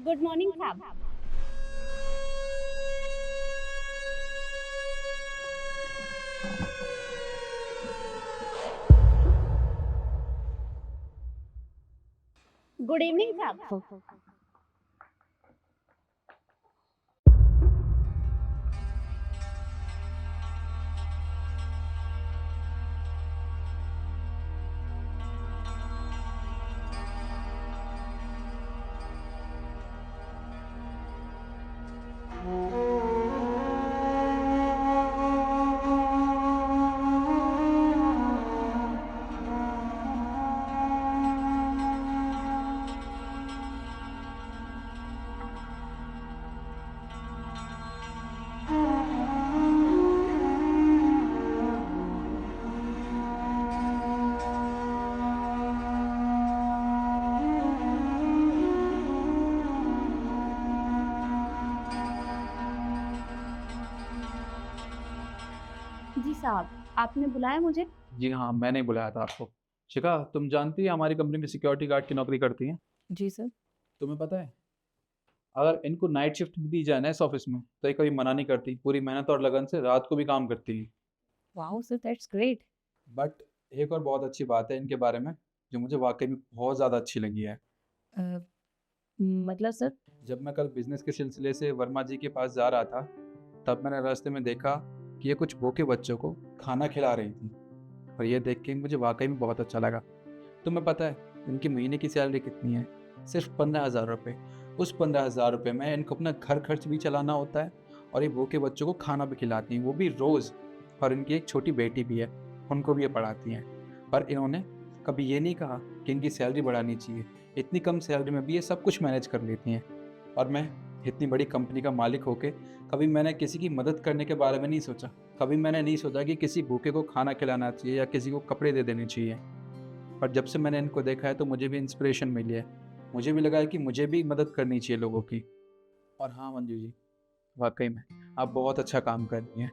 Good morning साहब। Good evening साहब। जी साहब, आपने बुलाया मुझे? जी हाँ, मैंने ही बुलाया था आपको। शिखा, तुम जानती है हमारी कंपनी में सिक्योरिटी गार्ड की नौकरी करती हैं? जी सर। तुम्हें पता है, अगर इनको नाइट शिफ्ट दी जाए ना इस ऑफिस में, तो ये कभी मना नहीं करती। पूरी मेहनत और लगन से रात को भी काम करती हैं। Wow sir, that's great. But एक और बहुत अच्छी बात है इनके बारे में, जो मुझे वाकई में बहुत ज़्यादा अच्छी लगी है। मतलब सर? जब मैं कल बिजनेस के सिलसिले से वर्मा जी के पास जा रहा था, तब मैंने रास्ते में देखा कि ये कुछ भूखे बच्चों को खाना खिला रही थी। और ये देख के मुझे वाकई में बहुत अच्छा लगा। तुम्हें पता है इनकी महीने की सैलरी कितनी है? सिर्फ 15,000 रुपये। उस 15,000 रुपये में इनको अपना घर खर्च भी चलाना होता है, और ये भूखे बच्चों को खाना भी खिलाती हैं, वो भी रोज़। और इनकी एक छोटी बेटी भी है, उनको भी ये पढ़ाती हैं। पर इन्होंने कभी ये नहीं कहा कि इनकी सैलरी बढ़ानी चाहिए। इतनी कम सैलरी में भी ये सब कुछ मैनेज कर लेती हैं। और मैं इतनी बड़ी कंपनी का मालिक होके कभी मैंने किसी की मदद करने के बारे में नहीं सोचा। कभी मैंने नहीं सोचा कि किसी भूखे को खाना खिलाना चाहिए या किसी को कपड़े दे देने चाहिए। पर जब से मैंने इनको देखा है तो मुझे भी इंस्पिरेशन मिली है। मुझे भी लगा है कि मुझे भी मदद करनी चाहिए लोगों की। और हाँ मंजू जी, वाकई में आप बहुत अच्छा काम कर रही हैं।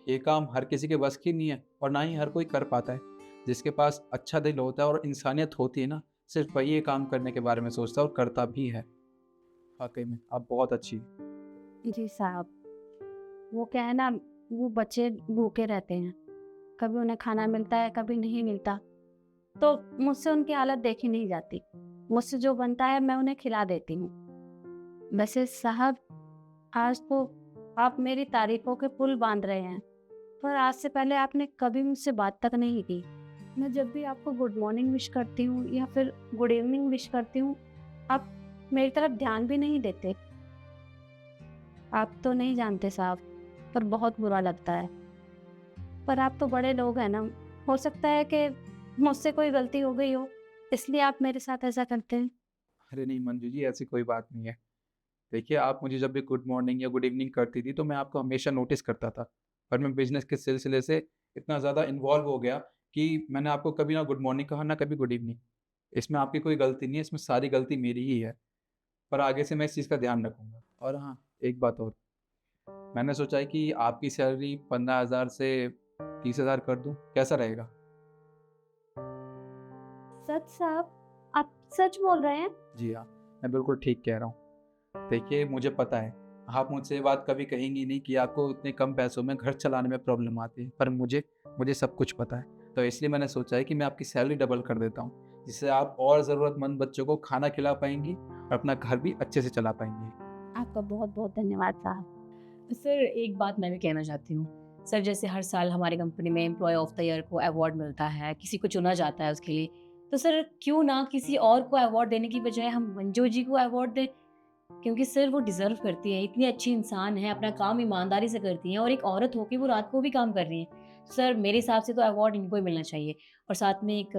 ये काम हर किसी के बस की नहीं है, और ना ही हर कोई कर पाता है। जिसके पास अच्छा दिल होता है और इंसानियत होती है ना, सिर्फ वही ये काम करने के बारे में सोचता है और करता भी है। वाकई में आप बहुत अच्छी हैं। जी साहब, वो क्या है ना, वो बच्चे भूखे रहते हैं। कभी उन्हें खाना मिलता है, कभी नहीं मिलता। तो मुझसे उनकी हालत देखी नहीं जाती। मुझसे जो बनता है मैं उन्हें खिला देती हूँ। वैसे साहब, आज तो आप मेरी तारीफों के पुल बांध रहे हैं, पर आज से पहले आपने कभी मुझसे बात तक नहीं की। मैं जब भी आपको गुड मॉर्निंग विश करती हूँ या फिर गुड इवनिंग विश करती हूँ, आप मेरी तरफ ध्यान भी नहीं देते। आप तो नहीं जानते साहब, पर बहुत बुरा लगता है। पर आप तो बड़े लोग हैं ना, हो सकता है कि मुझसे कोई गलती हो गई हो, इसलिए आप मेरे साथ ऐसा करते हैं। अरे नहीं मंजू जी, ऐसी कोई बात नहीं है। देखिए, आप मुझे जब भी गुड मॉर्निंग या गुड इवनिंग करती थी तो मैं आपको हमेशा नोटिस करता था। पर मैं बिजनेस के सिलसिले से इतना ज़्यादा इन्वॉल्व हो गया कि मैंने आपको कभी ना गुड मॉर्निंग कहा ना कभी गुड इवनिंग। इसमें आपकी कोई गलती नहीं है, इसमें सारी गलती मेरी ही है। पर आगे से मैं इस चीज़ का ध्यान रखूंगा। और हाँ, एक बात और, मैंने सोचा है कि आपकी सैलरी 15,000 से 30,000 कर दूं, कैसा रहेगा? सच साहब, आप सच बोल रहे हैं? जी हाँ, मैं बिल्कुल ठीक कह रहा हूँ। देखिए, मुझे पता है आप मुझसे ये बात कभी कहेंगी नहीं कि आपको इतने कम पैसों में घर चलाने में प्रॉब्लम आती है, पर मुझे मुझे सब कुछ पता है। तो इसलिए मैंने सोचा है कि मैं आपकी सैलरी डबल कर देता हूँ, जिससे आप और ज़रूरतमंद बच्चों को खाना खिला पाएंगी और अपना घर भी अच्छे से चला पाएंगी। आपका बहुत बहुत धन्यवाद साहब। सर, एक बात मैं भी कहना चाहती हूँ। सर, जैसे हर साल हमारी कंपनी में एम्प्लॉय ऑफ द ईयर को अवार्ड मिलता है, किसी को चुना जाता है उसके लिए। तो सर, क्यों ना किसी और को अवार्ड देने की बजाय हम मंजू जी को अवार्ड दें? क्योंकि सर वो डिज़र्व करती है, इतनी अच्छी इंसान है, अपना काम ईमानदारी से करती हैं और एक औरत होके वो रात को भी काम कर रही हैं। सर, मेरे हिसाब से तो अवार्ड इनको ही मिलना चाहिए और साथ में एक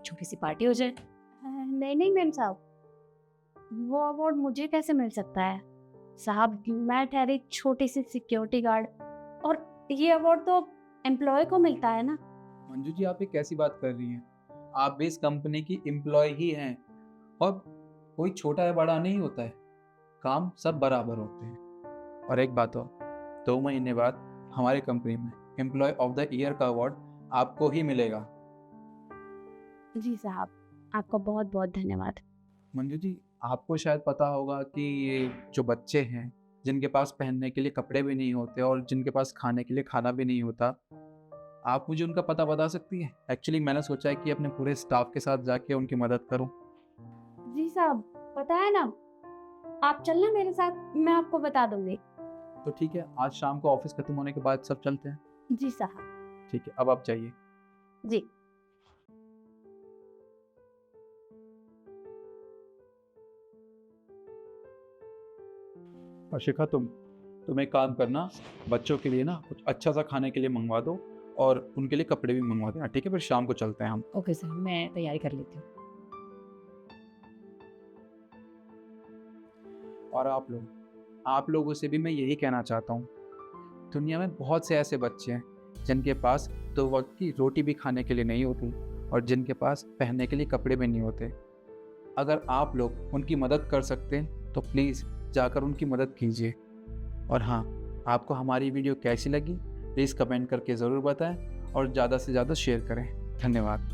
छोटी-सी पार्टी हो जाए। नहीं नहीं मैम साहब, वो अवार्ड मुझे कैसे मिल सकता है? साहब, मैं ठहरी छोटी सी सिक्योरिटी गार्ड, और ये अवार्ड तो एम्प्लॉय को मिलता है ना। मंजू जी, आप ये कैसी बात कर रही हैं? आप भी इस कंपनी की एम्प्लॉय ही हैं, और कोई छोटा या बड़ा नहीं होता है। काम सब बराबर होते हैं। और एक बात और, 2 महीने बाद हमारी कंपनी में एम्प्लॉय ऑफ द ईयर का अवार्ड आपको ही मिलेगा। जी साहब, आपका बहुत बहुत धन्यवाद। मंजू जी, आपको शायद पता होगा कि ये जो बच्चे हैं जिनके पास पहनने के लिए कपड़े भी नहीं होते और जिनके पास खाने के लिए खाना भी नहीं होता, आप मुझे उनका पता बता सकती हैं? एक्चुअली मैंने सोचा है कि अपने पूरे स्टाफ के साथ जाके उनकी मदद करूं। जी साहब, पता है ना, आप चलना मेरे साथ, मैं आपको बता दूंगी। तो ठीक है, आज शाम को ऑफिस खत्म होने के बाद सब चलते हैं। जी साहब। ठीक है, अब आप जाइए। जी। और शिखा, तुम एक काम करना, बच्चों के लिए ना कुछ अच्छा सा खाने के लिए मंगवा दो और उनके लिए कपड़े भी मंगवा देना, ठीक है? फिर शाम को चलते हैं हम। ओके सर, मैं तैयारी कर लेती हूँ। और आप लोगों से भी मैं यही कहना चाहता हूँ, दुनिया में बहुत से ऐसे बच्चे हैं जिनके पास 2 वक्त की रोटी भी खाने के लिए नहीं होती और जिनके पास पहनने के लिए कपड़े भी नहीं होते। अगर आप लोग उनकी मदद कर सकते हैं तो प्लीज़ जाकर उनकी मदद कीजिए। और हाँ, आपको हमारी वीडियो कैसी लगी प्लीज़ कमेंट करके ज़रूर बताएं और ज़्यादा से ज़्यादा शेयर करें। धन्यवाद।